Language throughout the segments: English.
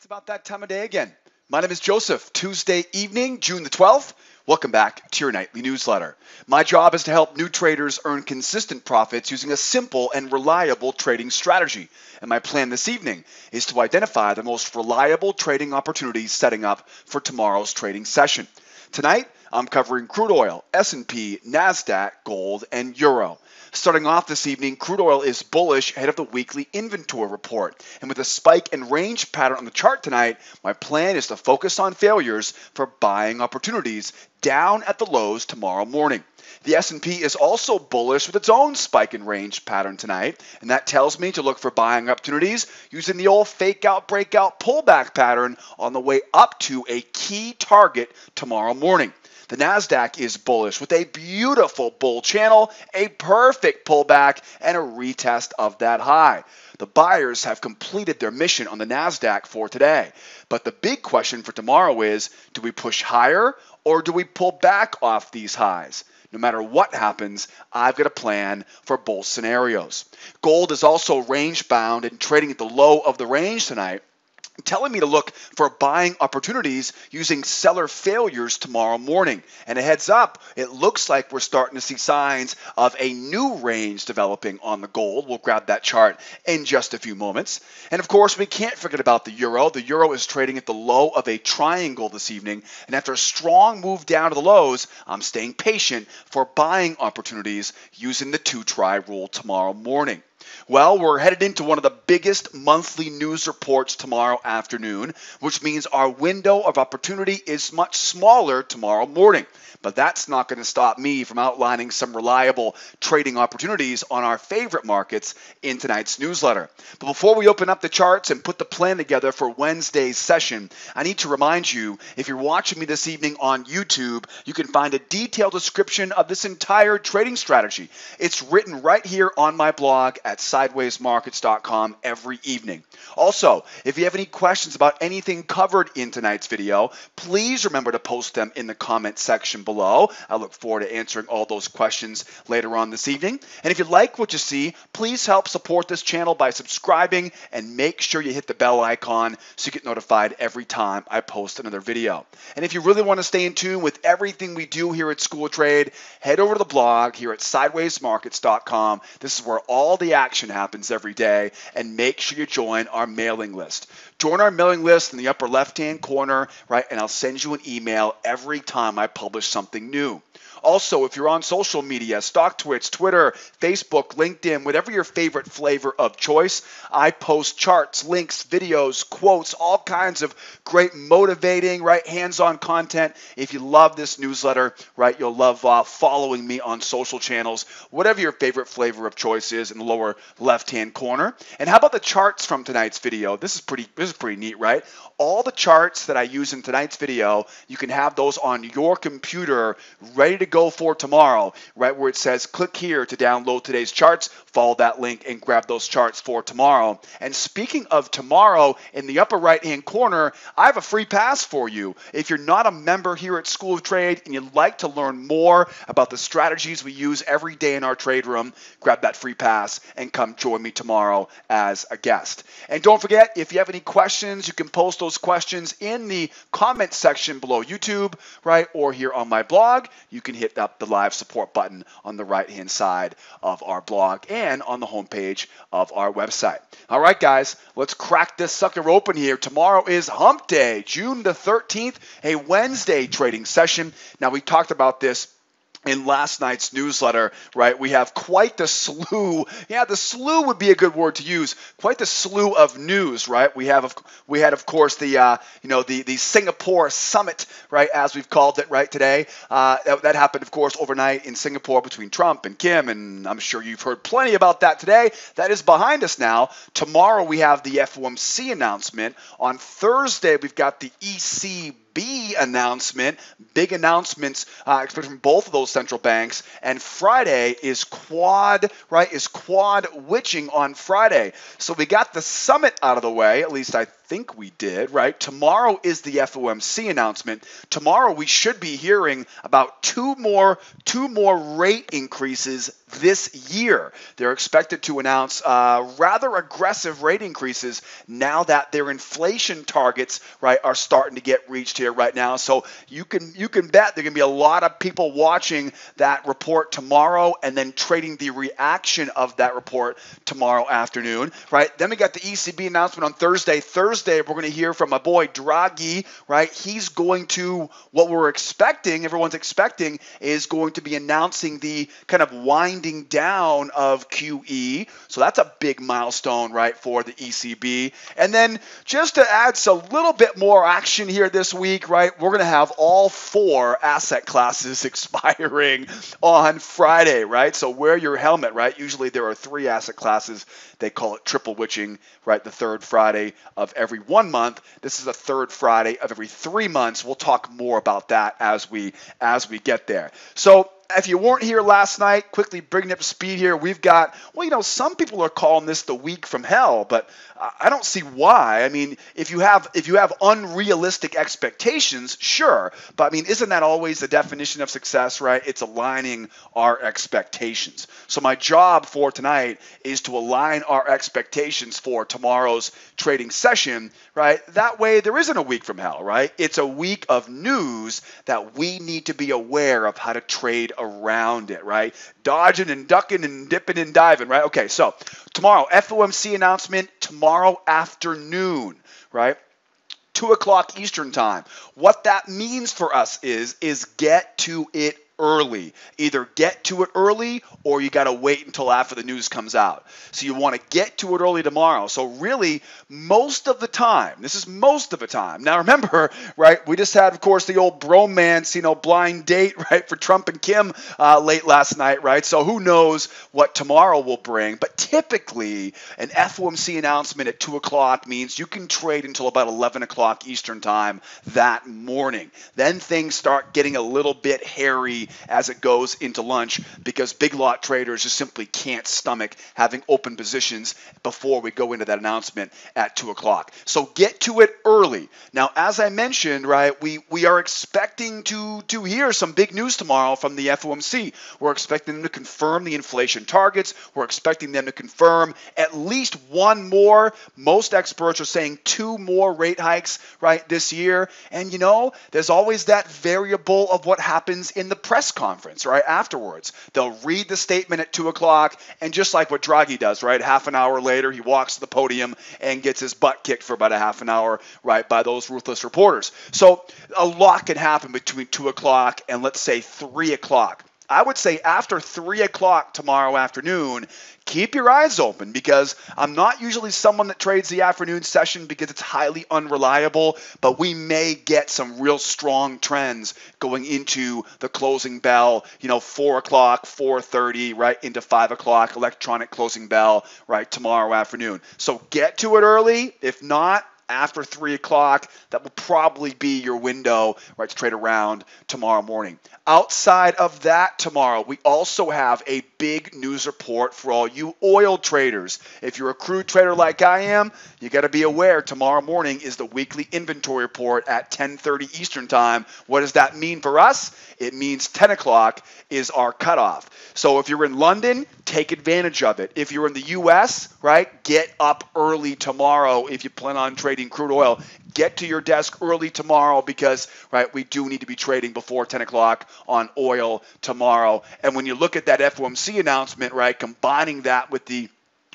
It's about that time of day again. My name is Joseph. Tuesday evening, June the 12th. Welcome back to your nightly newsletter. My job is to help new traders earn consistent profits using a simple and reliable trading strategy. And my plan this evening is to identify the most reliable trading opportunities setting up for tomorrow's trading session. Tonight, I'm covering crude oil, S&P, Nasdaq, gold, and euro. Starting off this evening, crude oil is bullish ahead of the weekly inventory report. And with a spike and range pattern on the chart tonight, my plan is to focus on failures for buying opportunities down at the lows tomorrow morning. The S&P is also bullish with its own spike and range pattern tonight, and that tells me to look for buying opportunities using the old fake-out-breakout-pullback pattern on the way up to a key target tomorrow morning. The Nasdaq is bullish with a beautiful bull channel, a perfect pullback, and a retest of that high. The buyers have completed their mission on the Nasdaq for today. But the big question for tomorrow is, do we push higher or do we pull back off these highs? No matter what happens, I've got a plan for both scenarios. Gold is also range bound and trading at the low of the range tonight, telling me to look for buying opportunities using seller failures tomorrow morning. And a heads up, it looks like we're starting to see signs of a new range developing on the gold. We'll grab that chart in just a few moments. And of course, we can't forget about the euro. The euro is trading at the low of a triangle this evening. And after a strong move down to the lows, I'm staying patient for buying opportunities using the 2-try rule tomorrow morning. Well, we're headed into one of the biggest monthly news reports tomorrow afternoon, which means our window of opportunity is much smaller tomorrow morning. But that's not going to stop me from outlining some reliable trading opportunities on our favorite markets in tonight's newsletter. But before we open up the charts and put the plan together for Wednesday's session, I need to remind you, if you're watching me this evening on YouTube, you can find a detailed description of this entire trading strategy. It's written right here on my blog at sidewaysmarkets.com every evening. Also, if you have any questions about anything covered in tonight's video, please remember to post them in the comment section below. I look forward to answering all those questions later on this evening. And if you like what you see, please help support this channel by subscribing and make sure you hit the bell icon so you get notified every time I post another video. And if you really want to stay in tune with everything we do here at School of Trade, head over to the blog here at sidewaysmarkets.com. This is where all the action happens every day, and make sure you join our mailing list. Join our mailing list in the upper left-hand corner, right, and I'll send you an email every time I publish something new. Also, if you're on social media, StockTwits, Twitter, Facebook, LinkedIn, whatever your favorite flavor of choice, I post charts, links, videos, quotes, all kinds of great motivating, right, hands-on content. If you love this newsletter, right, you'll love following me on social channels, whatever your favorite flavor of choice is in the lower left-hand corner. And how about the charts from tonight's video? This is pretty neat, right? All the charts that I use in tonight's video, you can have those on your computer ready to go for tomorrow, right where it says click here to download today's charts. Follow that link and grab those charts for tomorrow. And speaking of tomorrow, in the upper right hand corner, I have a free pass for you. If you're not a member here at School of Trade and you'd like to learn more about the strategies we use every day in our trade room, grab that free pass and come join me tomorrow as a guest. And don't forget, if you have any questions, you can post those questions in the comment section below YouTube, right, or here on my blog. You can hit up the live support button on the right hand side of our blog and on the homepage of our website. All right, guys, let's crack this sucker open here. Tomorrow is Hump Day, June the 13th, a Wednesday trading session. Now, we talked about this in last night's newsletter, right? We have quite the slew. Yeah, the slew would be a good word to use. Quite the slew of news, right? We had, of course, the Singapore summit, right, as we've called it, right, today. That happened, of course, overnight in Singapore between Trump and Kim, and I'm sure you've heard plenty about that today. That is behind us now. Tomorrow we have the FOMC announcement. On Thursday, we've got the ECB announcement, big announcements expected from both of those central banks. And Friday is quad, right, is quad witching on Friday. So we got the summit out of the way, at least I think we did, right? Tomorrow is the FOMC announcement. Tomorrow we should be hearing about two more rate increases this year. They're expected to announce rather aggressive rate increases now that their inflation targets, right, are starting to get reached here right now. So you can bet there are going to be a lot of people watching that report tomorrow and then trading the reaction of that report tomorrow afternoon, right? Then we got the ECB announcement on Thursday. Thursday, we're going to hear from my boy Draghi, right? He's going to, what we're expecting, everyone's expecting, is going to be announcing the kind of winding down of QE. So that's a big milestone, right, for the ECB. And then just to add a little bit more action here this week, right, we're going to have all 4 asset classes expiring on Friday, right? So wear your helmet, right? Usually there are 3 asset classes. They call it triple witching, right? The third Friday of every 1 month. This is the third Friday of every 3 months. We'll talk more about that as we get there. So if you weren't here last night, quickly bringing up to speed here, we've got, well, you know, some people are calling this the week from hell, but I don't see why. I mean, if you have unrealistic expectations, sure, but I mean, isn't that always the definition of success, right? It's aligning our expectations. So my job for tonight is to align our expectations for tomorrow's trading session, right? That way there isn't a week from hell, right? It's a week of news that we need to be aware of how to trade around it, right? Dodging and ducking and dipping and diving, right? Okay, so tomorrow, FOMC announcement tomorrow afternoon, right? 2 o'clock Eastern time. What that means for us is get to it early. Either get to it early or you got to wait until after the news comes out. So you want to get to it early tomorrow. So really, most of the time, this is most of the time. Now remember, right, we just had, of course, the old bromance, you know, blind date, right, for Trump and Kim late last night, right? So who knows what tomorrow will bring. But typically, an FOMC announcement at 2 o'clock means you can trade until about 11 o'clock Eastern time that morning. Then things start getting a little bit hairy as it goes into lunch because big lot traders just simply can't stomach having open positions before we go into that announcement at 2 o'clock. So get to it early. Now, as I mentioned, right, we are expecting to hear some big news tomorrow from the FOMC. We're expecting them to confirm the inflation targets. We're expecting them to confirm at least one more. Most experts are saying 2 more rate hikes, right, this year. And, you know, there's always that variable of what happens in the press conference, right, afterwards. They'll read the statement at 2 o'clock, and just like what Draghi does, right, half an hour later, he walks to the podium and gets his butt kicked for about a half an hour, right, by those ruthless reporters. So a lot can happen between 2 o'clock and, let's say, 3 o'clock. I would say after 3 o'clock tomorrow afternoon, keep your eyes open because I'm not usually someone that trades the afternoon session because it's highly unreliable, but we may get some real strong trends going into the closing bell, you know, 4 o'clock, 4:30, right, into 5 o'clock, electronic closing bell, right, tomorrow afternoon. So get to it early. If not, after 3 o'clock, that will probably be your window, right, to trade around tomorrow morning. Outside of that tomorrow, we also have a big news report for all you oil traders. If you're a crude trader like I am, you got to be aware tomorrow morning is the weekly inventory report at 10:30 Eastern time. What does that mean for us? It means 10 o'clock is our cutoff. So if you're in London, take advantage of it. If you're in the U.S., right, get up early tomorrow if you plan on trading crude oil. Get to your desk early tomorrow because, right, we do need to be trading before 10 o'clock on oil tomorrow. And when you look at that FOMC announcement, right, combining that with the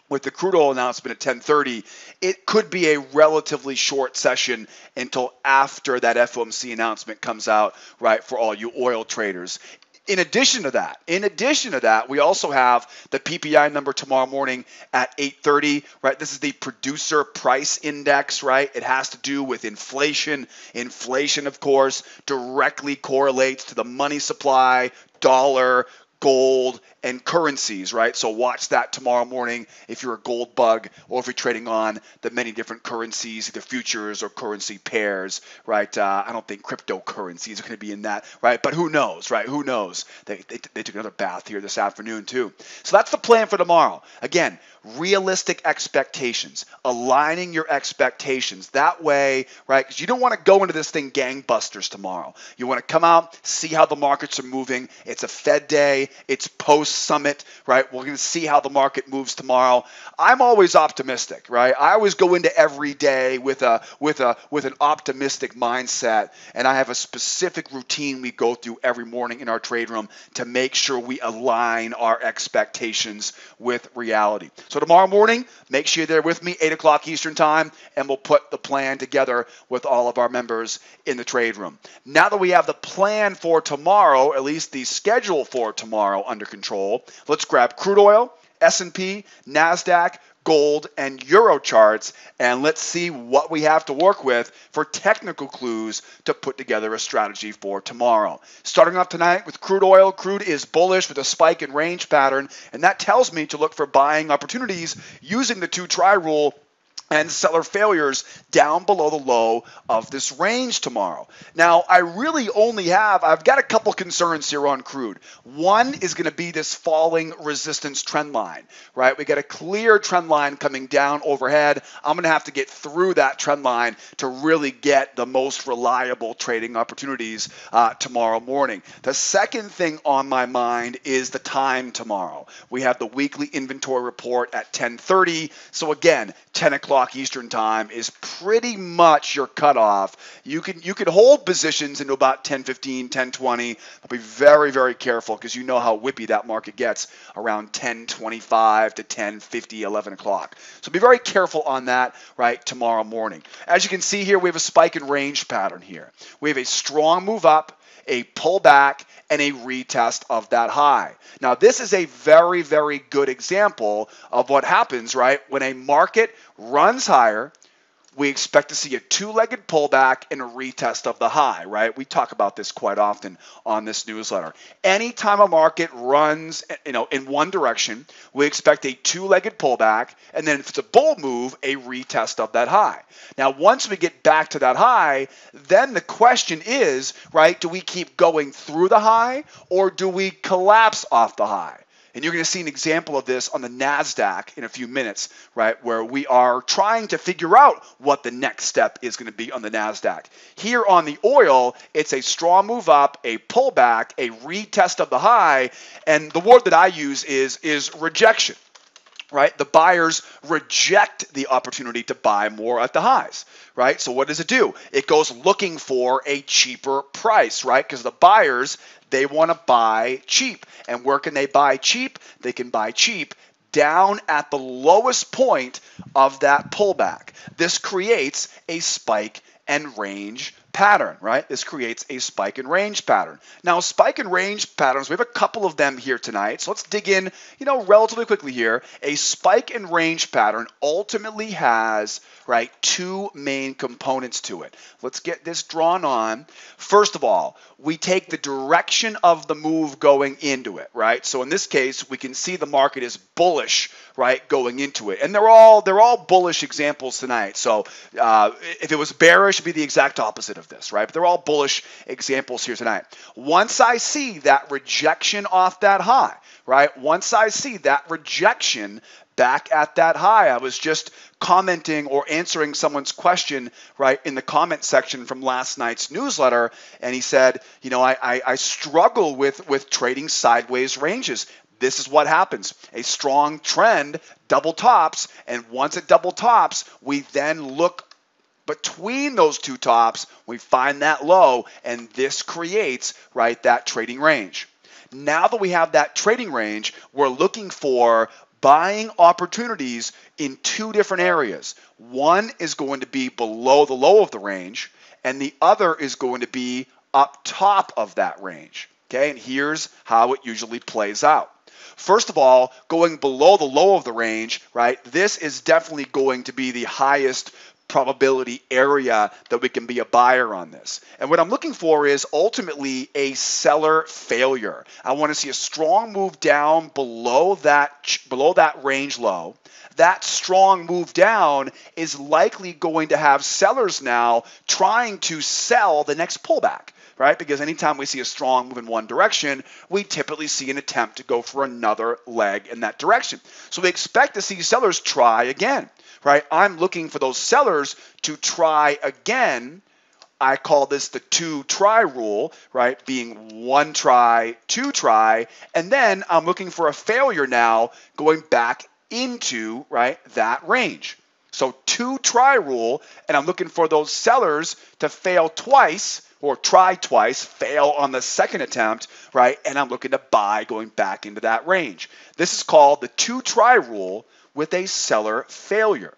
crude oil announcement at 10:30, it could be a relatively short session until after that FOMC announcement comes out, right, for all you oil traders. In addition to that, we also have the PPI number tomorrow morning at 8:30, right? This is the producer price index, right? It has to do with inflation. Inflation, of course, directly correlates to the money supply, dollar, gold, and currencies, right? So watch that tomorrow morning if you're a gold bug or if you're trading on the many different currencies, either futures or currency pairs, right? I don't think cryptocurrencies are going to be in that, right? But who knows, right? Who knows? They took another bath here this afternoon too. So that's the plan for tomorrow. Again, realistic expectations, aligning your expectations. That way, right, because you don't want to go into this thing gangbusters tomorrow. You want to come out, see how the markets are moving. It's a Fed day. It's post-summit, right? We're going to see how the market moves tomorrow. I'm always optimistic, right? I always go into every day with an optimistic mindset, and I have a specific routine we go through every morning in our trade room to make sure we align our expectations with reality. So tomorrow morning, make sure you're there with me, 8 o'clock Eastern time, and we'll put the plan together with all of our members in the trade room. Now that we have the plan for tomorrow, at least the schedule for tomorrow under control, let's grab crude oil, S&P, Nasdaq, gold, and euro charts, and let's see what we have to work with for technical clues to put together a strategy for tomorrow. Starting off tonight with crude oil. Crude is bullish with a spike and range pattern, and that tells me to look for buying opportunities using the 2-try rule and seller failures down below the low of this range tomorrow. Now, I really only I've got a couple concerns here on crude. One is going to be this falling resistance trend line, right? We got a clear trend line coming down overhead. I'm going to have to get through that trend line to really get the most reliable trading opportunities tomorrow morning. The second thing on my mind is the time tomorrow. We have the weekly inventory report at 10:30. So again, 10 o'clock Eastern time is pretty much your cutoff. You can hold positions into about 10:15, 10:20, but be very, very careful because you know how whippy that market gets around 10:25 to 10:50, 11 o'clock. So be very careful on that, right, tomorrow morning. As you can see here, we have a spike and range pattern here. We have a strong move up, a pullback, and a retest of that high. Now, this is a very, very good example of what happens, right? When a market runs higher, we expect to see a 2-legged pullback and a retest of the high, right? We talk about this quite often on this newsletter. Anytime a market runs, in one direction, we expect a 2-legged pullback, and then if it's a bull move, a retest of that high. Now, once we get back to that high, then the question is, right, do we keep going through the high or do we collapse off the high? And you're going to see an example of this on the Nasdaq in a few minutes, right, where we are trying to figure out what the next step is going to be on the Nasdaq. Here on the oil, it's a strong move up, a pullback, a retest of the high, and the word that I use is rejection. Right? The buyers reject the opportunity to buy more at the highs, right? So what does it do? It goes looking for a cheaper price, right? Because the buyers, they want to buy cheap. And where can they buy cheap? They can buy cheap down at the lowest point of that pullback. This creates a spike and range pattern, right? This creates a spike and range pattern. Now, spike and range patterns, we have a couple of them here tonight. So let's dig in, relatively quickly here. A spike and range pattern ultimately has, right, 2 main components to it. Let's get this drawn on. First of all, we take the direction of the move going into it, right? So in this case, we can see the market is bullish, right, going into it. And they're all bullish examples tonight. So if it was bearish, it'd be the exact opposite of this, right? But they're all bullish examples here tonight. Once I see that rejection off that high, right? Once I see that rejection back at that high, I was just commenting or answering someone's question, right, in the comment section from last night's newsletter, and he said, I struggle with trading sideways ranges. This is what happens. A strong trend double tops, and once it double tops, we then look between those 2 tops, we find that low, and this creates, right, that trading range. Now that we have that trading range, we're looking for buying opportunities in 2 different areas. One is going to be below the low of the range, and the other is going to be up top of that range. Okay, and here's how it usually plays out. First of all, going below the low of the range, right, this is definitely going to be the highest probability area that we can be a buyer on this. And what I'm looking for is ultimately a seller failure. I want to see a strong move down below that range low. That strong move down is likely going to have sellers now trying to sell the next pullback, right? Because anytime we see a strong move in one direction, we typically see an attempt to go for another leg in that direction. So we expect to see sellers try again, right? I'm looking for those sellers to try again. I call this the 2-try rule, right? Being 1 try, 2 try, and then I'm looking for a failure now going back into, right, that range. So 2-try rule, and I'm looking for those sellers to fail twice or try twice, fail on the second attempt, right? And I'm looking to buy going back into that range. This is called the 2-try rule with a seller failure.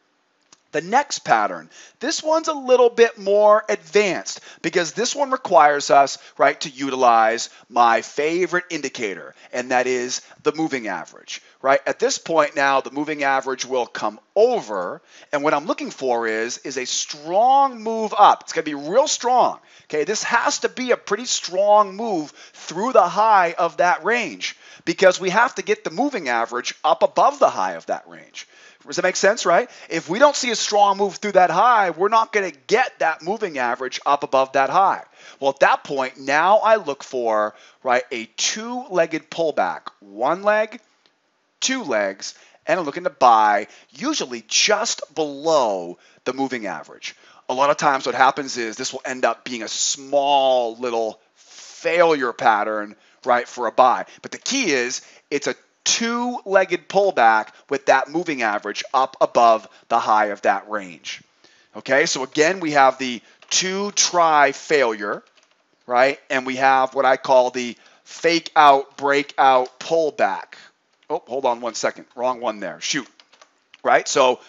The next pattern, this one's a little bit more advanced because this one requires us, right, to utilize my favorite indicator, and that is the moving average, right? At this point now, the moving average will come over, and what I'm looking for is a strong move up. It's going to be real strong, okay? This has to be a pretty strong move through the high of that range because we have to get the moving average up above the high of that range. Does that make sense, right? If we don't see a strong move through that high, we're not going to get that moving average up above that high. Well, at that point, now I look for, right, a 2-legged pullback. 1 leg, 2 legs, and I'm looking to buy usually just below the moving average. A lot of times what happens is this will end up being a small little failure pattern, right, for a buy. But the key is it's a 2-legged pullback with that moving average up above the high of that range. Okay, so again, we have the 2-try failure, right? And we have what I call the fake-out, breakout, pullback. Oh, hold on 1 second. Wrong one there. Shoot. Right? So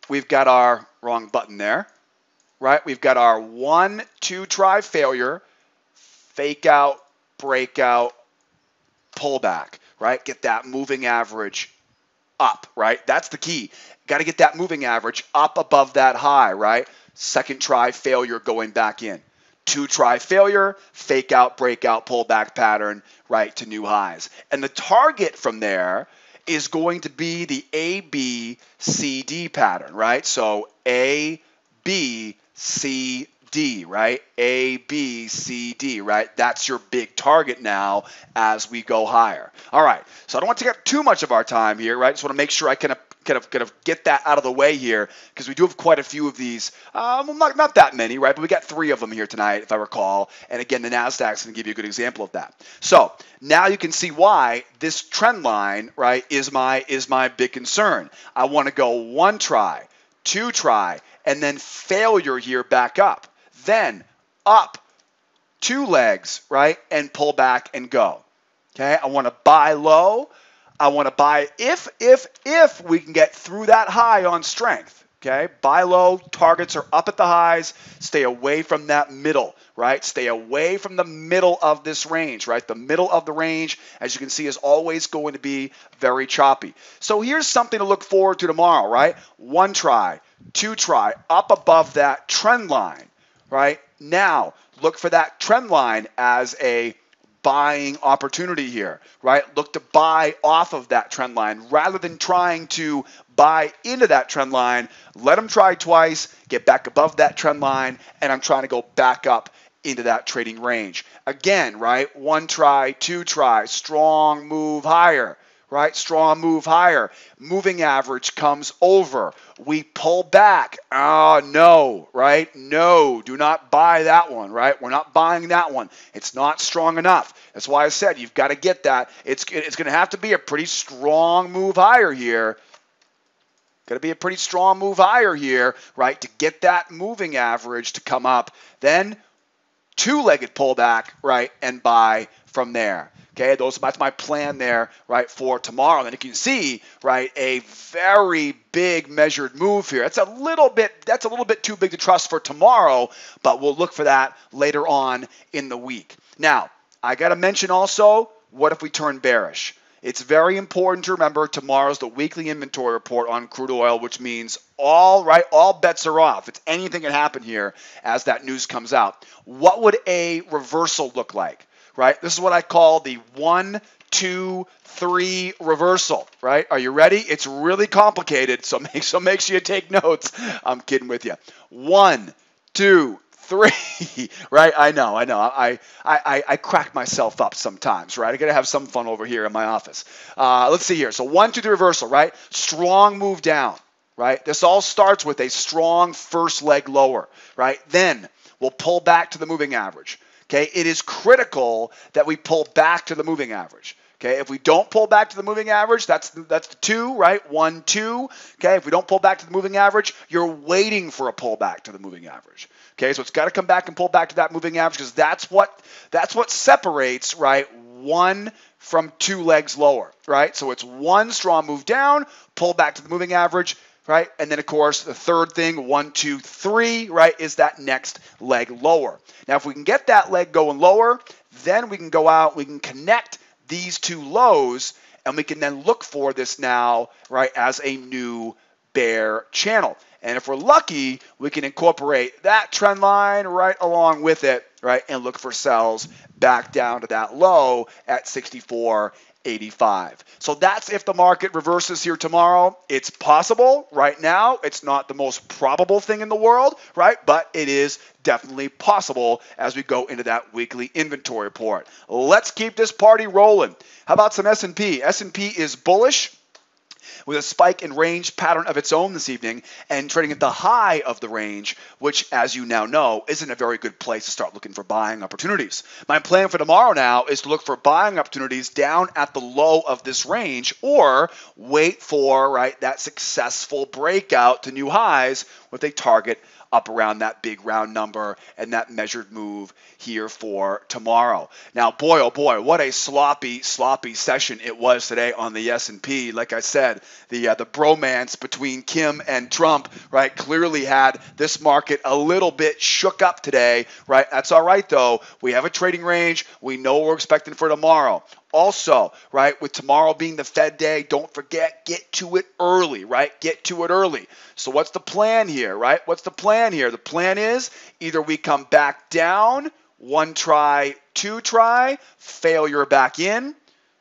we've got our wrong button there, right? We've got our 1-2-try failure, fake-out, breakout, pullback, right? Get that moving average up, right? That's the key. Got to get that moving average up above that high, right? 2nd try failure going back in. 2-try failure, fake out, breakout, pullback pattern, right, to new highs. And the target from there is going to be the A, B, C, D pattern, right? So A, B, C, D, right? A, B, C, D, right? That's your big target now as we go higher. All right, so I don't want to take up too much of our time here, right? Just want to make sure I kind of get that out of the way here because we do have quite a few of these. Well, not that many, right? But we got 3 of them here tonight, if I recall. And again, the Nasdaq's going to give you a good example of that. So now you can see why this trend line, right, is my big concern. I want to go 1 try, 2 try, and then failure here back up. Then up 2 legs, right, and pull back and go. Okay, I want to buy low. I want to buy if we can get through that high on strength. Okay, buy low, targets are up at the highs. Stay away from that middle, right? Stay away from the middle of this range, right? The middle of the range, as you can see, is always going to be very choppy. So here's something to look forward to tomorrow, right? 1 try, 2 try, up above that trend line. Right? Now, look for that trend line as a buying opportunity here, right? Look to buy off of that trend line rather than trying to buy into that trend line. Let them try twice, get back above that trend line, and I'm trying to go back up into that trading range. Again, right? 1 try, 2 try, strong move higher. Right? Strong move higher. Moving average comes over. We pull back. No, right? No, do not buy that one, right? We're not buying that one. It's not strong enough. That's why I said you've got to get that. It's going to have to be a pretty strong move higher here. Going to be a pretty strong move higher here, right, to get that moving average to come up. Then 2-legged pullback, right, and buy from there. Okay, that's my plan there, right, for tomorrow. And you can see, right, a very big measured move here. That's a little bit too big to trust for tomorrow, but we'll look for that later on in the week. Now, I got to mention also, what if we turn bearish? It's very important to remember tomorrow's the weekly inventory report on crude oil, which means all bets are off. It's anything can happen here as that news comes out. What would a reversal look like, right? This is what I call the 1, 2, 3 reversal, right? Are you ready? It's really complicated, so make sure you take notes. I'm kidding with you. 1, 2, 3, right? I know. I crack myself up sometimes, right? I gotta have some fun over here in my office. Let's see here. So 1, 2, 3 reversal, right? Strong move down, right? This all starts with a strong first leg lower, right? Then we'll pull back to the moving average. Okay, it is critical that we pull back to the moving average. Okay, if we don't pull back to the moving average, that's the 2, right? 1, 2. Okay, if we don't pull back to the moving average, you're waiting for a pullback to the moving average. Okay, so it's got to come back and pull back to that moving average because that's what separates, right, 1 from 2 legs lower, right? So it's 1 strong move down, pull back to the moving average, right? And then, of course, the third thing, 1, 2, 3, right, is that next leg lower. Now, if we can get that leg going lower, then we can go out, we can connect these 2 lows, and we can then look for this now, right, as a new bear channel. And if we're lucky, we can incorporate that trend line right along with it, right, and look for sells back down to that low at 64.85. So that's if the market reverses here tomorrow. It's possible. Right now, it's not the most probable thing in the world, right? But it is definitely possible as we go into that weekly inventory report. Let's keep this party rolling. How about some S&P? S&P is bullish with a spike in range pattern of its own this evening and trading at the high of the range, which, as you now know, isn't a very good place to start looking for buying opportunities. My plan for tomorrow now is to look for buying opportunities down at the low of this range or wait for, right, that successful breakout to new highs with a target up around that big round number and that measured move here for tomorrow. Now, boy, oh boy, what a sloppy session it was today on the S&P. Like I said, the bromance between Kim and Trump, right, clearly had this market a little bit shook up today, right? That's all right, though. We have a trading range. We know what we're expecting for tomorrow. Also, right, with tomorrow being the Fed day, don't forget, get to it early, right? Get to it early. So what's the plan here, right? What's the plan here? The plan is either we come back down, 1 try, 2 try, failure back in,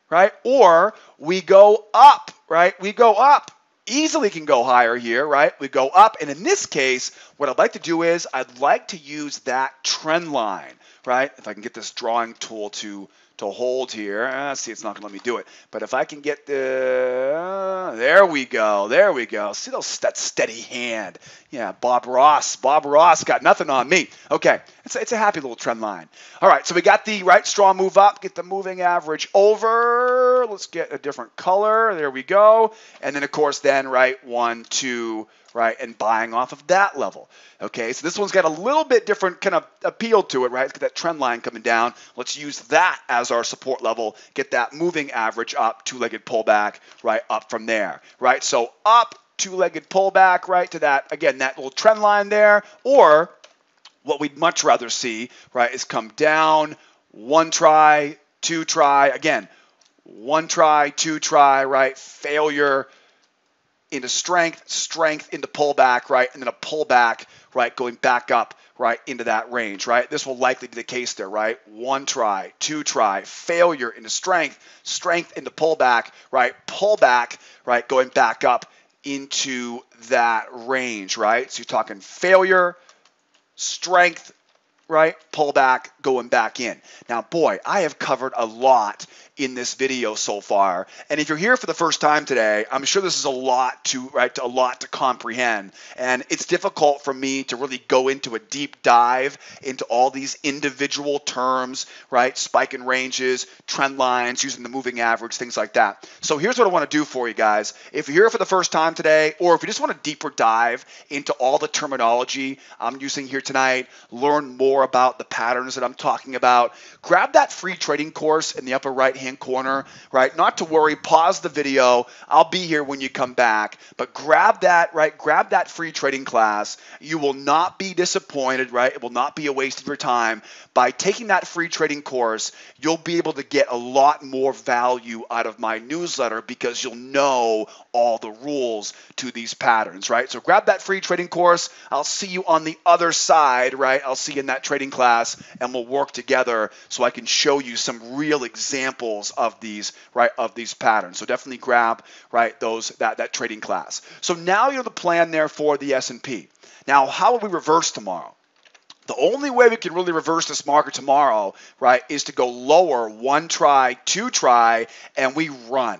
right? Or we go up, right? We go up. Easily can go higher here, right? We go up, and in this case, what I'd like to do is I'd like to use that trend line, right? If I can get this drawing tool to hold here. See, it's not going to let me do it. But if I can get there we go. See that steady hand. Yeah, Bob Ross got nothing on me. Okay, it's a happy little trend line. All right, so we got the right strong move up, get the moving average over. Let's get a different color. There we go. And then, of course, right, 1, 2, right, and buying off of that level. Okay, so this one's got a little bit different kind of appeal to it, right? It's got that trend line coming down. Let's use that as our support level, get that moving average up, 2-legged pullback, right, up from there, right? So up, 2-legged pullback, right, to that, again, that little trend line there, or what we'd much rather see, right, is come down, 1 try, 2 try, again, 1 try, 2 try, right, failure into strength into pullback, right, and then a pullback, right, going back up, right, into that range, right? This will likely be the case there, right? 1 try, 2 try, failure into strength into pullback, right, going back up into that range, right? So you're talking failure, strength, right, pullback, going back in. Now, boy, I have covered a lot in this video so far, and if you're here for the first time today, I'm sure this is a lot to comprehend, and it's difficult for me to really go into a deep dive into all these individual terms, right, spike and ranges, trend lines, using the moving average, things like that. So here's what I want to do for you guys. If you're here for the first time today, or if you just want a deeper dive into all the terminology I'm using here tonight, learn more more about the patterns that I'm talking about, grab that free trading course in the upper right-hand corner, right? Not to worry, pause the video. I'll be here when you come back, but grab that, right? Grab that free trading class. You will not be disappointed, right? It will not be a waste of your time. By taking that free trading course, you'll be able to get a lot more value out of my newsletter because you'll know all the rules to these patterns, right? So grab that free trading course. I'll see you on the other side, right? I'll see you in that trading class, and we'll work together so I can show you some real examples of these, right, of these patterns. So definitely grab, right, that trading class. So now you know the plan there for the S&P. Now, how will we reverse tomorrow? The only way we can really reverse this market tomorrow, right, is to go lower, one try, two try, and we run.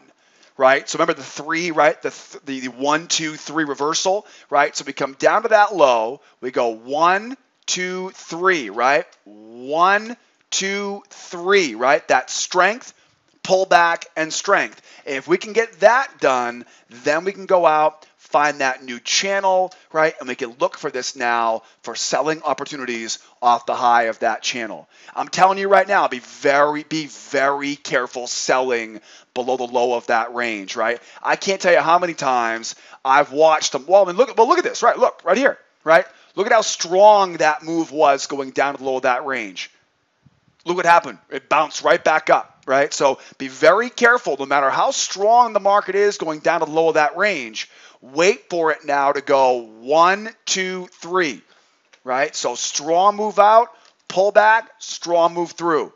Right, so remember the three, right? The 1, 2, 3 reversal, right? So we come down to that low. We go 1, 2, 3, right? 1, 2, 3, right? That strength, pullback, and strength. If we can get that done, then we can go out, find that new channel, right? And we can look for this now for selling opportunities off the high of that channel. I'm telling you right now, be very careful selling below the low of that range, right? I can't tell you how many times I've watched them. Well, I mean, look at this, right? Look right here, right? Look at how strong that move was going down to the low of that range. Look what happened. It bounced right back up, right? So be very careful. No matter how strong the market is going down to the low of that range, wait for it now to go 1, 2, 3, right? So strong move out, pull back, strong move through.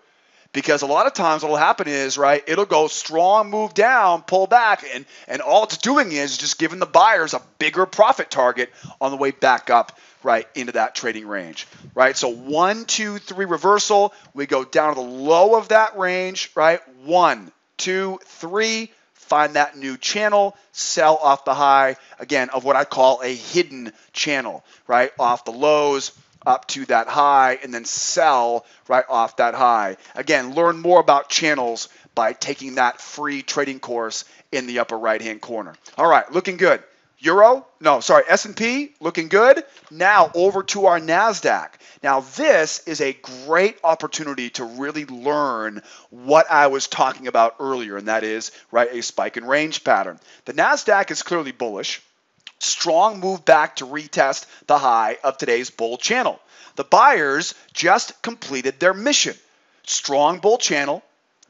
Because a lot of times what will happen is, right, it'll go strong move down, pull back, and all it's doing is just giving the buyers a bigger profit target on the way back up, right, into that trading range, right? So 1, 2, 3 reversal, we go down to the low of that range, right? 1, 2, 3, find that new channel, sell off the high, again, of what I call a hidden channel, right? Off the lows, up to that high, and then sell right off that high. Again, learn more about channels by taking that free trading course in the upper right-hand corner. All right, looking good. S&P, looking good. Now over to our Nasdaq. Now this is a great opportunity to really learn what I was talking about earlier, and that is, right, a spike and range pattern. The Nasdaq is clearly bullish. Strong move back to retest the high of today's bull channel. The buyers just completed their mission. Strong bull channel,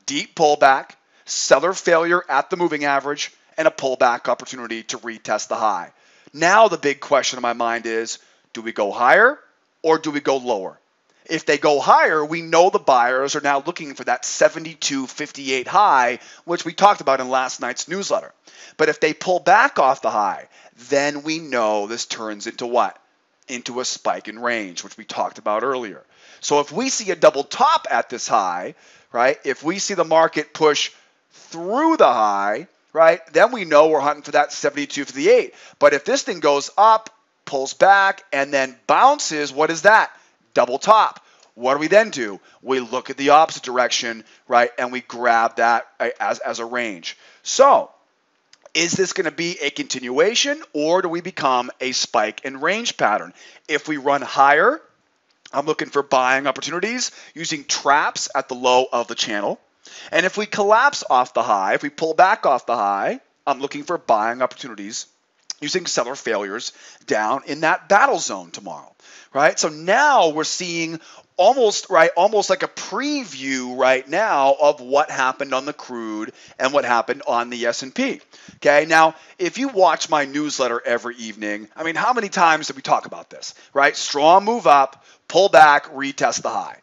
deep pullback, seller failure at the moving average, and a pullback opportunity to retest the high. Now the big question in my mind is, do we go higher or do we go lower? If they go higher, we know the buyers are now looking for that 72.58 high, which we talked about in last night's newsletter. But if they pull back off the high, then we know this turns into what? Into a spike in range, which we talked about earlier. So if we see a double top at this high, right, if we see the market push through the high, right, then we know we're hunting for that 72.58. But if this thing goes up, pulls back, and then bounces, what is that? Double top. What do we then do? We look at the opposite direction, right, and we grab that as a range. So is this going to be a continuation, or do we become a spike and range pattern? If we run higher, I'm looking for buying opportunities using traps at the low of the channel. And if we collapse off the high, if we pull back off the high, I'm looking for buying opportunities using seller failures down in that battle zone tomorrow, right? So now we're seeing almost like a preview right now of what happened on the crude and what happened on the S&P. Okay, now if you watch my newsletter every evening, I mean, how many times did we talk about this, right? Strong move up, pull back, retest the high.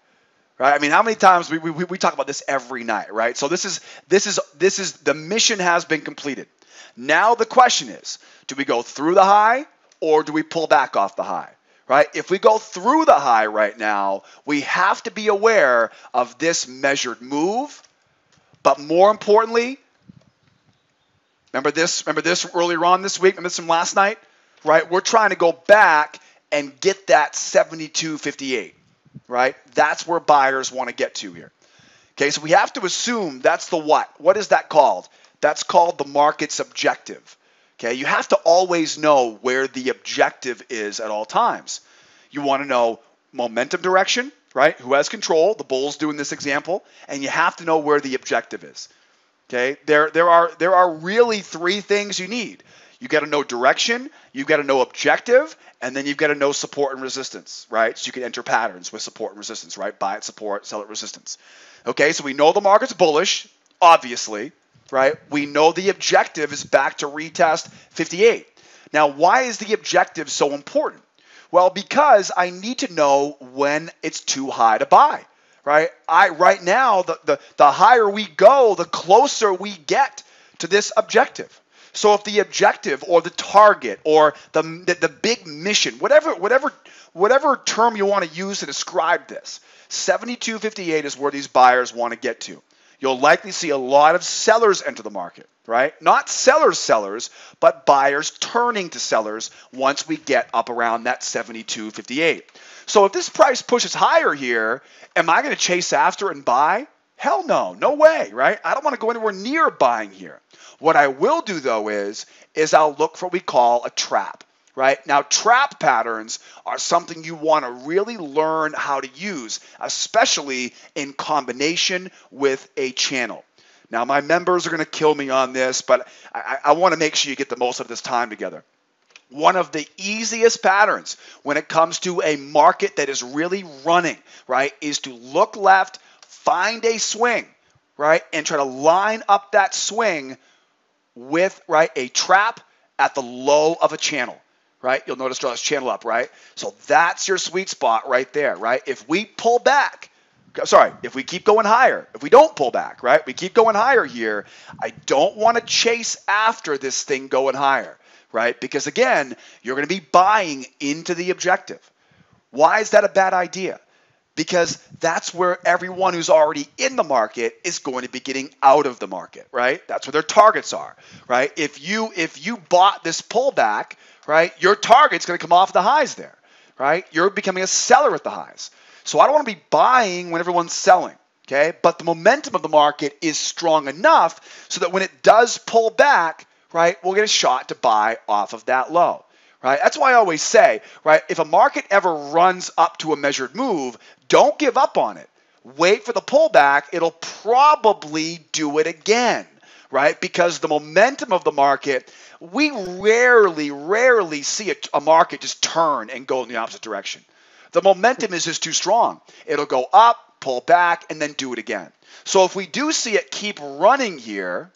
Right? I mean, how many times we talk about this every night, right? So this is the mission has been completed. Now the question is, do we go through the high or do we pull back off the high? Right? If we go through the high right now, we have to be aware of this measured move. But more importantly, remember this from earlier on this week, remember this from last night, right? We're trying to go back and get that 72.58. Right? That's where buyers want to get to here. Okay, so we have to assume that's the what. What is that called? That's called the market's objective. Okay, you have to always know where the objective is at all times. You want to know momentum direction, right? Who has control? The bulls do in this example, and you have to know where the objective is. Okay, there are really three things you need. You got to know direction, you've got to know objective, and then you've got to know support and resistance, right? So you can enter patterns with support and resistance, right? Buy at support, sell at resistance. Okay, so we know the market's bullish, obviously, right? We know the objective is back to retest 58. Now, why is the objective so important? Well, because I need to know when it's too high to buy. Right now, the higher we go, the closer we get to this objective. So if the objective or the target or the big mission, whatever term you want to use to describe this, 72.58 is where these buyers want to get to. You'll likely see a lot of sellers enter the market, right? Not sellers, but buyers turning to sellers once we get up around that 72.58. So if this price pushes higher here, am I going to chase after and buy? Hell no, no way, right? I don't want to go anywhere near buying here. What I will do though is I'll look for what we call a trap, right? Now trap patterns are something you want to really learn how to use, especially in combination with a channel. Now my members are going to kill me on this, but I want to make sure you get the most of this time together. One of the easiest patterns when it comes to a market that is really running, right, is to look left, find a swing, right, and try to line up that swing with, right, a trap at the low of a channel, right? You'll notice draw this channel up, right? So that's your sweet spot right there, right? If we pull back, if we keep going higher, if we don't pull back, right, we keep going higher here, I don't want to chase after this thing going higher. Right? Because again, you're going to be buying into the objective. Why is that a bad idea? Because that's where everyone who's already in the market is going to be getting out of the market, right? That's where their targets are, right? If you bought this pullback, right, your target's going to come off the highs there, right? You're becoming a seller at the highs. So I don't want to be buying when everyone's selling, okay? But the momentum of the market is strong enough so that when it does pull back, right, we'll get a shot to buy off of that low, right? That's why I always say, right, if a market ever runs up to a measured move, don't give up on it. Wait for the pullback. It'll probably do it again, right? Because the momentum of the market, we rarely see a market just turn and go in the opposite direction. The momentum is just too strong. It'll go up, pull back, and then do it again. So if we do see it keep running here,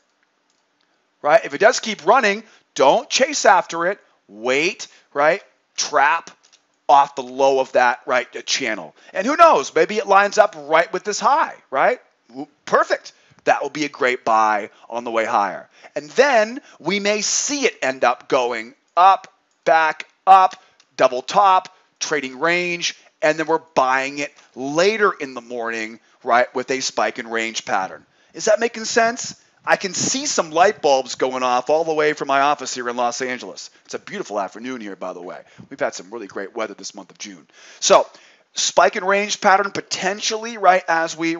right? If it does keep running, don't chase after it. Wait, right? Trap off the low of that, right, channel. And who knows? Maybe it lines up right with this high, right? Perfect. That will be a great buy on the way higher. And then we may see it end up going up, back, up, double top, trading range, and then we're buying it later in the morning, right, with a spike in range pattern. Is that making sense? I can see some light bulbs going off all the way from my office here in Los Angeles. It's a beautiful afternoon here, by the way. We've had some really great weather this month of June. So, spike and range pattern potentially, right, as we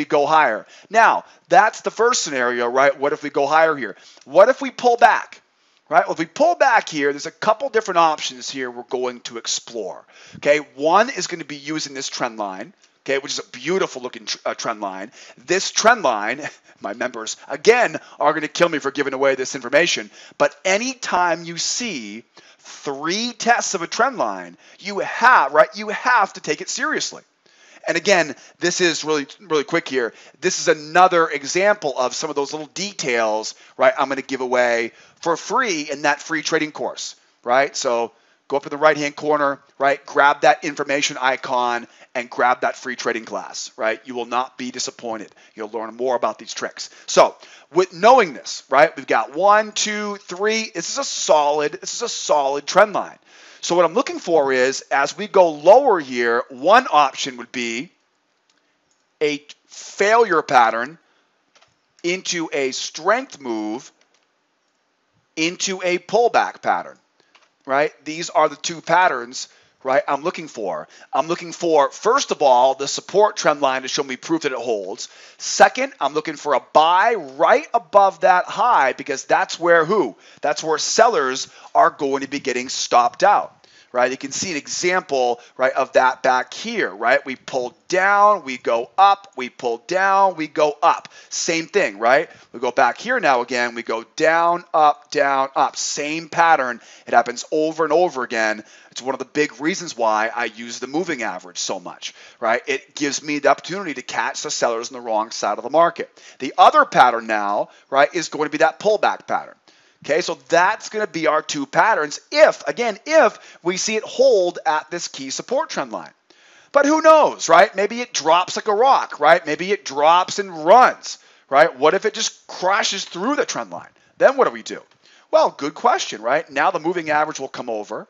go higher. Now, that's the first scenario, right? What if we go higher here? What if we pull back? Right? Well, if we pull back here, there's a couple different options here we're going to explore. Okay, one is going to be using this trend line. Okay, which is a beautiful looking trend line. This trend line, my members, again, are going to kill me for giving away this information, but anytime you see 3 tests of a trend line, you have to take it seriously. And again, this is really quick here. This is another example of some of those little details, right, I'm going to give away for free in that free trading course, right? So go up in the right-hand corner, right, grab that information icon, and grab that free trading class, right? You will not be disappointed. You'll learn more about these tricks. So with knowing this, right, we've got 1, 2, 3. This is a solid trend line. So what I'm looking for is, as we go lower here, one option would be a failure pattern into a strength move into a pullback pattern, right? These are the 2 patterns, right, I'm looking for. I'm looking for, first of all, the support trend line to show me proof that it holds. Second, I'm looking for a buy right above that high, because that's where sellers are going to be getting stopped out, right? You can see an example, right, of that back here, right? We pull down, we go up, we pull down, we go up. Same thing, right? We go back here now again, we go down, up. Same pattern. It happens over and over again. It's one of the big reasons why I use the moving average so much, right? It gives me the opportunity to catch the sellers on the wrong side of the market. The other pattern now, right, is going to be that pullback pattern. Okay, so that's going to be our two patterns if we see it hold at this key support trend line. But who knows, right? Maybe it drops like a rock, right? Maybe it drops and runs, right? What if it just crashes through the trend line? Then what do we do? Well, good question, right? Now the moving average will come over,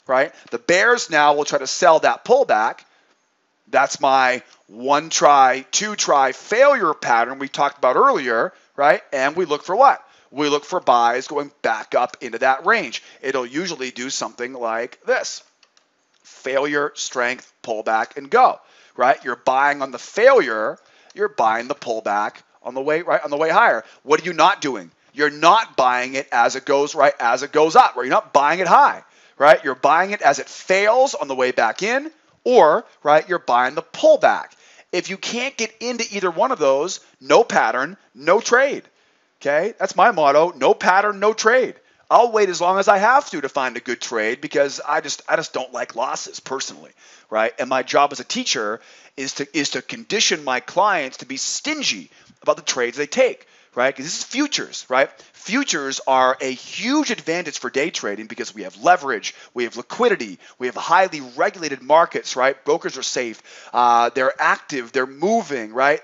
right? The bears now will try to sell that pullback. That's my one try, two try failure pattern we talked about earlier, right? And we look for what? We look for buys going back up into that range. It'll usually do something like this. Failure, strength, pullback, and go, right? You're buying on the failure, you're buying the pullback on the way, right, on the way higher. What are you not doing? You're not buying it as it goes, right, as it goes up, right? You're not buying it high, right? You're buying it as it fails on the way back in, or, right, you're buying the pullback. If you can't get into either one of those, no pattern, no trade. Okay, that's my motto, no pattern, no trade. I'll wait as long as I have to find a good trade because I just don't like losses personally, right? And my job as a teacher is to condition my clients to be stingy about the trades they take, right? Because this is futures, right? Futures are a huge advantage for day trading because we have leverage, we have liquidity, we have highly regulated markets, right? Brokers are safe, they're active, they're moving, right?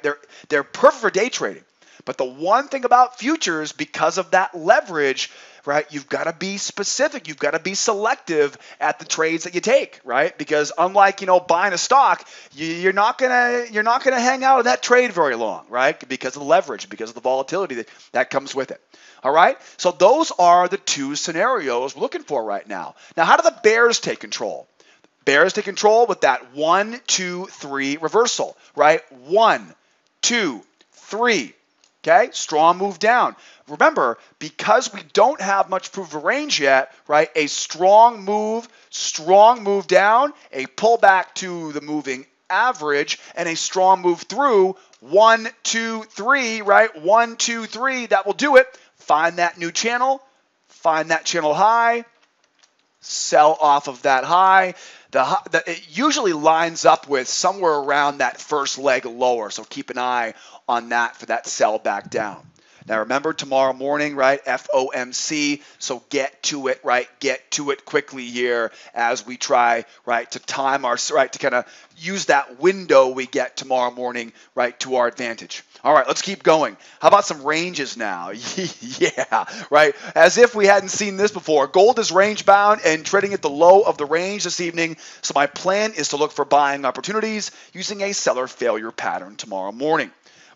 They're perfect for day trading. But the one thing about futures, because of that leverage, right, you've got to be specific. You've got to be selective at the trades that you take, right? Because unlike, buying a stock, you're not gonna hang out in that trade very long, right? Because of the leverage, because of the volatility that comes with it. All right? So those are the two scenarios we're looking for right now. Now, how do the bears take control? Bears take control with that 1, 2, 3 reversal, right? 1, 2, 3. Okay, strong move down. Remember, because we don't have much proof of range yet, right, a strong move down, a pullback to the moving average, and a strong move through 1, 2, 3, right, 1, 2, 3, that will do it. Find that new channel, find that channel high, sell off of that high. It usually lines up with somewhere around that first leg lower, so keep an eye on that for that sell back down. Now remember tomorrow morning, right, FOMC, so get to it, right, get to it quickly here as we try, right, to time our, right, to kind of use that window we get tomorrow morning, right, to our advantage. All right, let's keep going. How about some ranges now? Yeah, right, as if we hadn't seen this before. Gold is range bound and trading at the low of the range this evening, so my plan is to look for buying opportunities using a seller failure pattern tomorrow morning.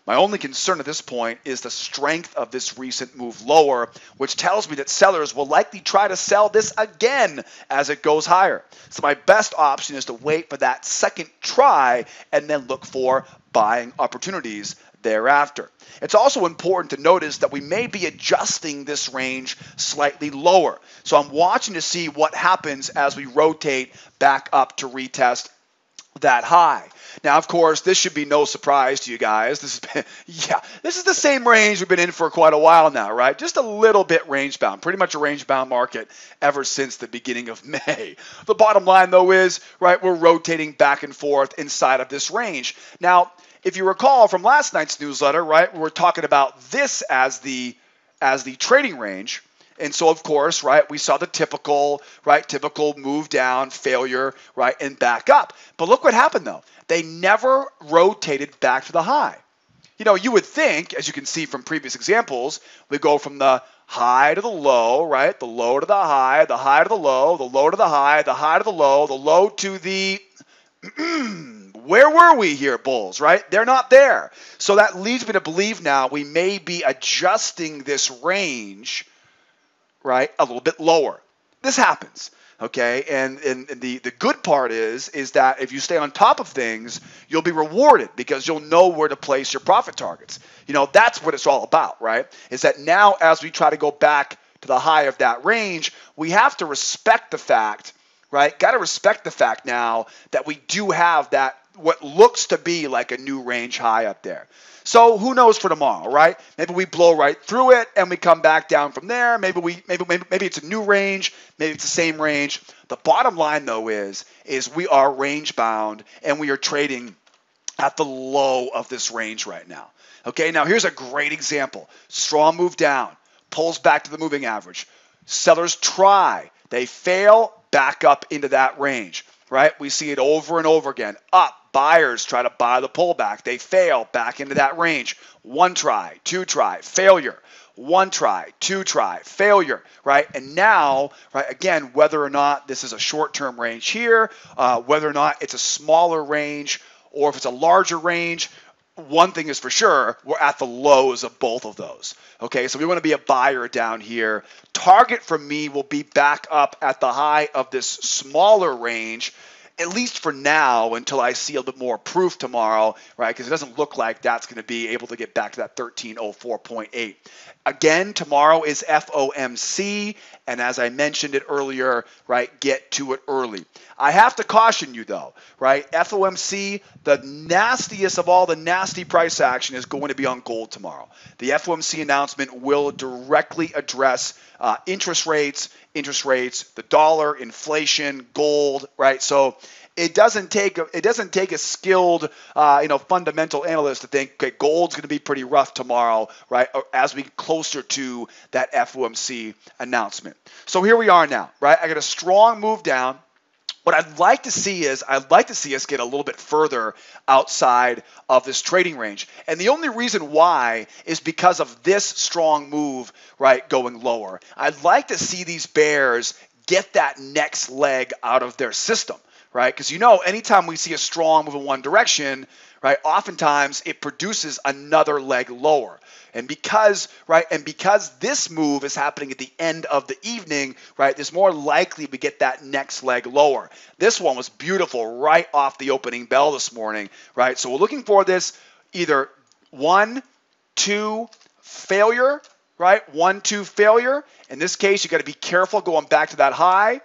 My only concern at this point is the strength of this recent move lower, which tells me that sellers will likely try to sell this again as it goes higher. So my best option is to wait for that second try and then look for buying opportunities thereafter. It's also important to notice that we may be adjusting this range slightly lower. So I'm watching to see what happens as we rotate back up to retest that high. Now, of course, this should be no surprise to you guys. This is the same range we've been in for quite a while now, right? Just a little bit range bound, pretty much a range bound market ever since the beginning of May. The bottom line, though, is, right, we're rotating back and forth inside of this range. Now, if you recall from last night's newsletter, right, we're talking about this as the trading range. And so, of course, right, we saw the typical move down, failure, right, and back up. But look what happened, though. They never rotated back to the high. You would think, as you can see from previous examples, we go from the high to the low, right, the low to the high to the low to the high to the low to the where were we here, bulls, right? They're not there. So that leads me to believe now we may be adjusting this range, right, a little bit lower. This happens, okay? And the good part is that if you stay on top of things, you'll be rewarded because you'll know where to place your profit targets. That's what it's all about, right? Is that now as we try to go back to the high of that range, we have to respect the fact, right? Got to respect the fact now that we do have that, what looks to be like a new range high up there. So who knows for tomorrow, right? Maybe we blow right through it and we come back down from there. Maybe it's a new range, maybe it's the same range. The bottom line though is we are range bound and we are trading at the low of this range right now. Okay, now here's a great example. Strong move down, pulls back to the moving average. Sellers try, they fail, back up into that range, right? We see it over and over again. Up, buyers try to buy the pullback. They fail, back into that range. One try, two try, failure. One try, two try, failure, right? And now, right, again, whether or not this is a short-term range here, whether or not it's a smaller range, or if it's a larger range, one thing is for sure, we're at the lows of both of those. Okay, so we want to be a buyer down here. Target for me will be back up at the high of this smaller range, at least for now, until I see a little bit more proof tomorrow, right? Because it doesn't look like that's going to be able to get back to that 1304.8. Again, tomorrow is FOMC, and as I mentioned it earlier, right, get to it early. I have to caution you though, right? FOMC, the nastiest of all the nasty price action is going to be on gold tomorrow. The FOMC announcement will directly address interest rates, the dollar, inflation, gold, right? So it doesn't take a skilled, fundamental analyst to think, okay, gold's going to be pretty rough tomorrow, right? As we get closer to that FOMC announcement. So here we are now, right? I got a strong move down. What I'd like to see is us get a little bit further outside of this trading range. And the only reason why is because of this strong move, right, going lower. I'd like to see these bears get that next leg out of their system, right? Because anytime we see a strong move in one direction, right, oftentimes it produces another leg lower. And because this move is happening at the end of the evening, right, there's more likely we get that next leg lower. This one was beautiful right off the opening bell this morning, right? So we're looking for this either 1, 2, failure, right? 1, 2, failure. In this case, you got to be careful going back to that high,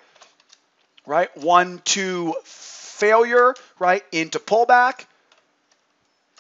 right? 1, 2, failure, right, into pullback.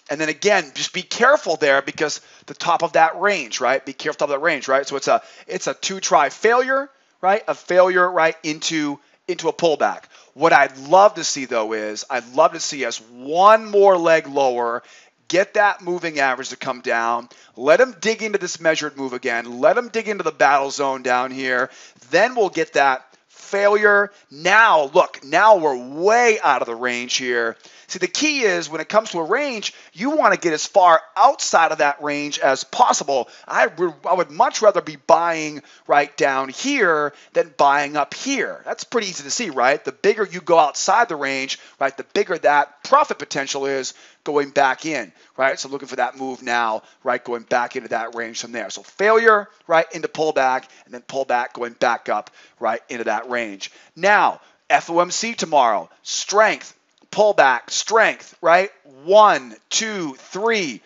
And then again, just be careful there because the top of that range, right? Be careful of that range, right? So it's a 2-try failure, right? A failure, right, into a pullback. What I'd love to see though is I'd love to see us one more leg lower, get that moving average to come down, let them dig into this measured move again, let them dig into the battle zone down here, then we'll get that failure. Now, look, now we're way out of the range here. See, the key is when it comes to a range, you want to get as far outside of that range as possible. I would much rather be buying right down here than buying up here. That's pretty easy to see, right? The bigger you go outside the range, right, the bigger that profit potential is going back in, right? So looking for that move now, right, going back into that range from there. So failure, right, into pullback, and then pullback going back up, right, into that range. Now, FOMC tomorrow, strength, pullback, strength, right? 1, 2, 3,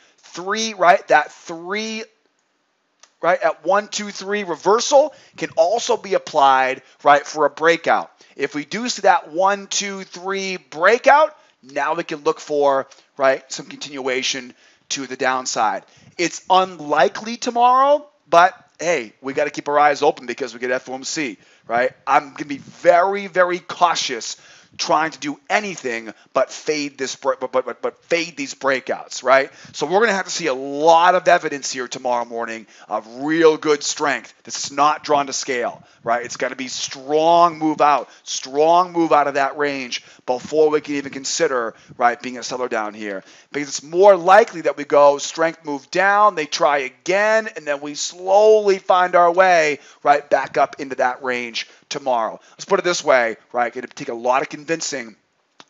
right? That 3, right? At 1, 2, 3 reversal can also be applied, right, for a breakout. If we do see that 1, 2, 3 breakout, now we can look for, right, some continuation to the downside. It's unlikely tomorrow, but hey, we got to keep our eyes open because we get FOMC, right? I'm going to be very, very cautious trying to do anything but fade this, but fade these breakouts, right? So we're going to have to see a lot of evidence here tomorrow morning of real good strength. This is not drawn to scale, right? It's got to be strong move out of that range before we can even consider, right, being a seller down here. Because it's more likely that we go strength move down, they try again, and then we slowly find our way, right, back up into that range tomorrow. Let's put it this way, right? It'll take a lot of convincing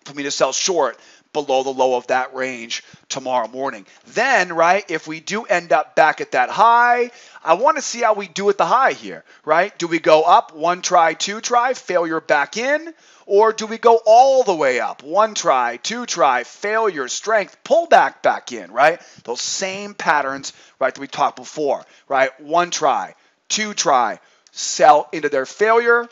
for me to sell short below the low of that range tomorrow morning. Then, right, if we do end up back at that high, I want to see how we do at the high here, right? Do we go up, 1 try, 2 try, failure back in? Or do we go all the way up, 1 try, 2 try, failure, strength, pullback back in, right? Those same patterns, right, that we talked before, right? 1 try, 2 try, sell into their failure,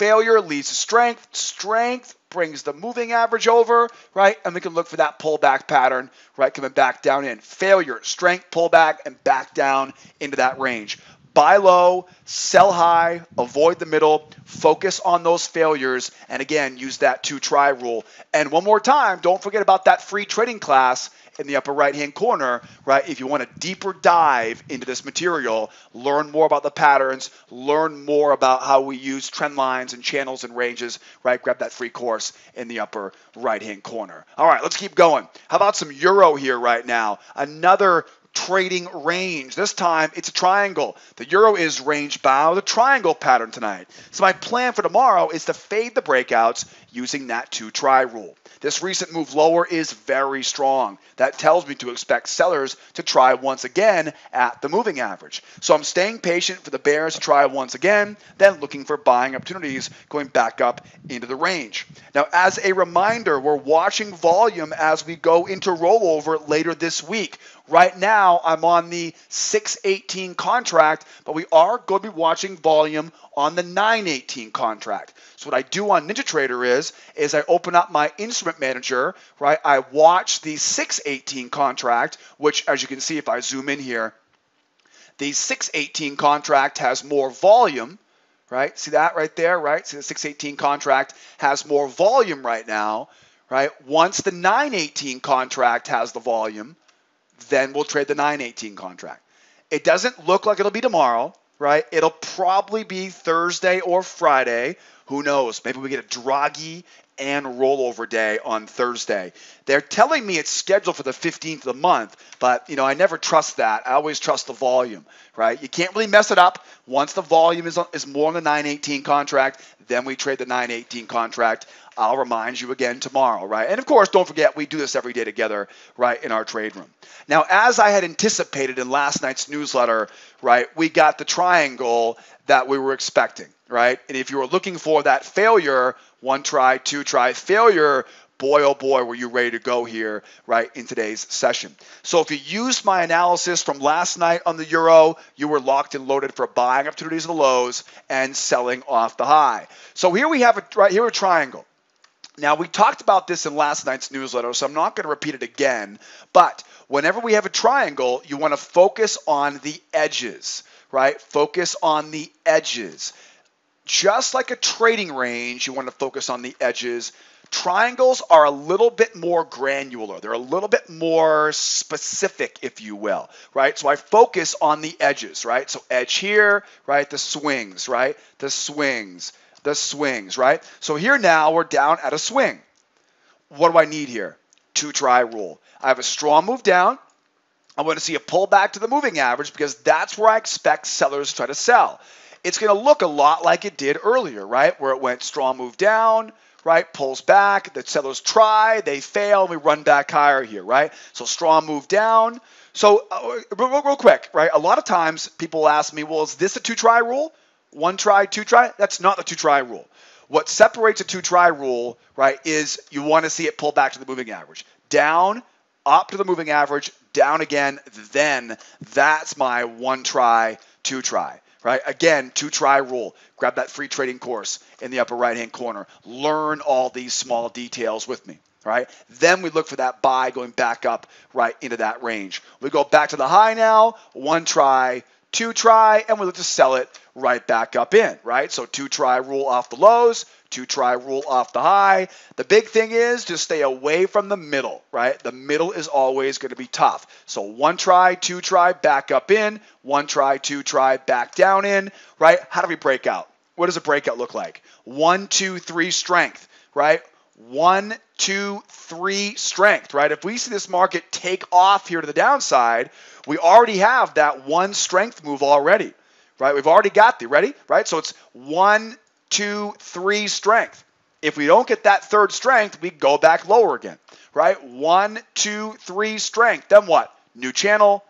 failure leads to strength. Strength brings the moving average over, right? And we can look for that pullback pattern, right? Coming back down in. Failure, strength, pullback, and back down into that range. Buy low, sell high, avoid the middle, focus on those failures, and again, use that 2-try rule. And one more time, don't forget about that free trading class in the upper right-hand corner, right? If you want a deeper dive into this material, learn more about the patterns, learn more about how we use trend lines and channels and ranges, right? Grab that free course in the upper right-hand corner. All right, let's keep going. How about some euro here right now? Another trading range. This time it's a triangle. The euro is range bound, a triangle pattern tonight. So my plan for tomorrow is to fade the breakouts using that 2-try rule. This recent move lower is very strong. That tells me to expect sellers to try once again at the moving average. So I'm staying patient for the bears to try once again, then looking for buying opportunities going back up into the range. Now, as a reminder, we're watching volume as we go into rollover later this week. Right now, I'm on the 618 contract, but we are going to be watching volume on the 918 contract. So what I do on NinjaTrader is I open up my instrument manager, right? I watch the 618 contract, which, as you can see if I zoom in here, the 618 contract has more volume, right? See that right there, right? See the 618 contract has more volume right now, right? Once the 918 contract has the volume, then we'll trade the 918 contract. It doesn't look like it'll be tomorrow, right? It'll probably be Thursday or Friday. Who knows? Maybe we get a Draghi and rollover day on Thursday. They're telling me it's scheduled for the 15th of the month, but I never trust that. I always trust the volume, right? You can't really mess it up. Once the volume is more on the 918 contract, then we trade the 918 contract. I'll remind you again tomorrow, right? And of course, don't forget, we do this every day together, right, in our trade room. Now, as I had anticipated in last night's newsletter, right, we got the triangle that we were expecting, right? And if you were looking for that failure, 1-try, 2-try failure, boy, oh boy, were you ready to go here, right, in today's session. So if you used my analysis from last night on the euro, you were locked and loaded for buying opportunities in the lows and selling off the high. So here we have a triangle. Now, we talked about this in last night's newsletter, so I'm not going to repeat it again, but whenever we have a triangle, you want to focus on the edges, right? Focus on the edges. Just like a trading range, you want to focus on the edges. Triangles are a little bit more granular. They're a little bit more specific, if you will, right? So I focus on the edges, right? So edge here, right? The swings, right? The swings, right? So here now we're down at a swing. What do I need here? 2-try rule. I have a strong move down. I want to see a pullback to the moving average because that's where I expect sellers to try to sell. It's going to look a lot like it did earlier, right? Where it went strong move down, right? Pulls back, the sellers try, they fail, we run back higher here, right? So strong move down. So real quick, right? A lot of times people ask me, well, is this a 2-try rule? 1-try, 2-try? That's not the 2-try rule. What separates a 2-try rule, right, is you want to see it pull back to the moving average. Down, up to the moving average, down again, then that's my 1-try, 2-try. Right? Again, 2-try rule. Grab that free trading course in the upper right-hand corner. Learn all these small details with me. Right? Then we look for that buy going back up right into that range. We go back to the high now, 1-try, 2-try, and we look to sell it right back up in. Right? So 2-try rule off the lows, 2-try rule off the high. The big thing is just stay away from the middle, right? The middle is always going to be tough. So 1-try, 2-try, back up in, 1-try, 2-try, back down in, right? How do we break out? What does a breakout look like? 1, 2, 3 strength, right? 1, 2, 3 strength, right? If we see this market take off here to the downside, we already have that 1 strength move already, right? We've already got the, ready? Right? So it's 1, 2, 3 strength. If we don't get that third strength, we go back lower again, right? 1, 2, 3 strength. Then what? New channel,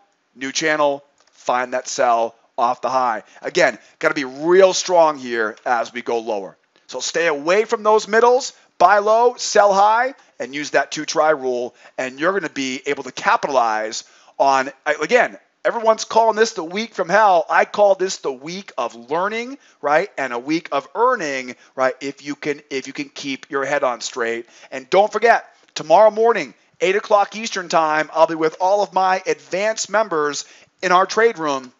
find that sell off the high. Again, got to be real strong here as we go lower. So stay away from those middles, buy low, sell high, and use that 2-try rule, and you're going to be able to capitalize on, again, Everyone's calling this the week from hell. I call this the week of learning, right? And a week of earning, right? If you can keep your head on straight. And don't forget, tomorrow morning, 8 o'clock Eastern time, I'll be with all of my advanced members in our trade room.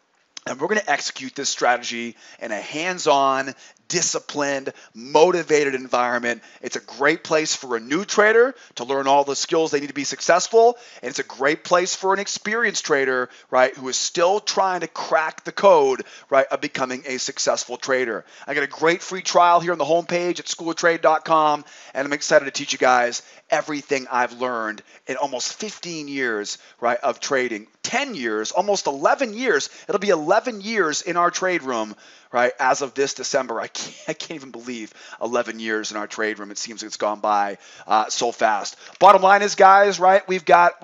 And we're going to execute this strategy in a hands-on, disciplined, motivated environment. It's a great place for a new trader to learn all the skills they need to be successful. And it's a great place for an experienced trader, right, who is still trying to crack the code, right, of becoming a successful trader. I got a great free trial here on the homepage at schooloftrade.com, and I'm excited to teach you guys everything I've learned in almost 15 years, right, of trading. 10 years, almost 11 years. It'll be 11 years in our trade room, right, as of this December. I can't even believe 11 years in our trade room. It seems like it's gone by so fast. Bottom line is, guys, right, we've got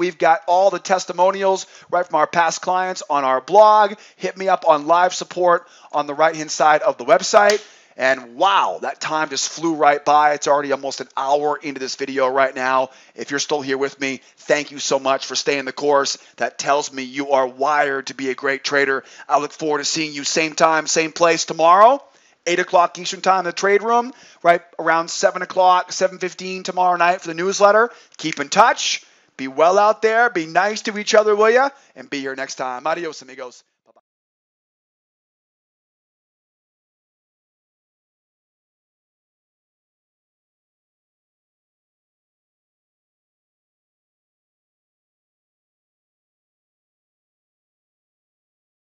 all the testimonials, right, from our past clients on our blog. Hit me up on live support on the right-hand side of the website. And wow, that time just flew right by. It's already almost an hour into this video right now. If you're still here with me, thank you so much for staying the course. That tells me you are wired to be a great trader. I look forward to seeing you same time, same place tomorrow, 8 o'clock Eastern time in the trade room, right around 7 o'clock, 7:15 tomorrow night for the newsletter. Keep in touch. Be well out there. Be nice to each other, will ya? And be here next time. Adios, amigos.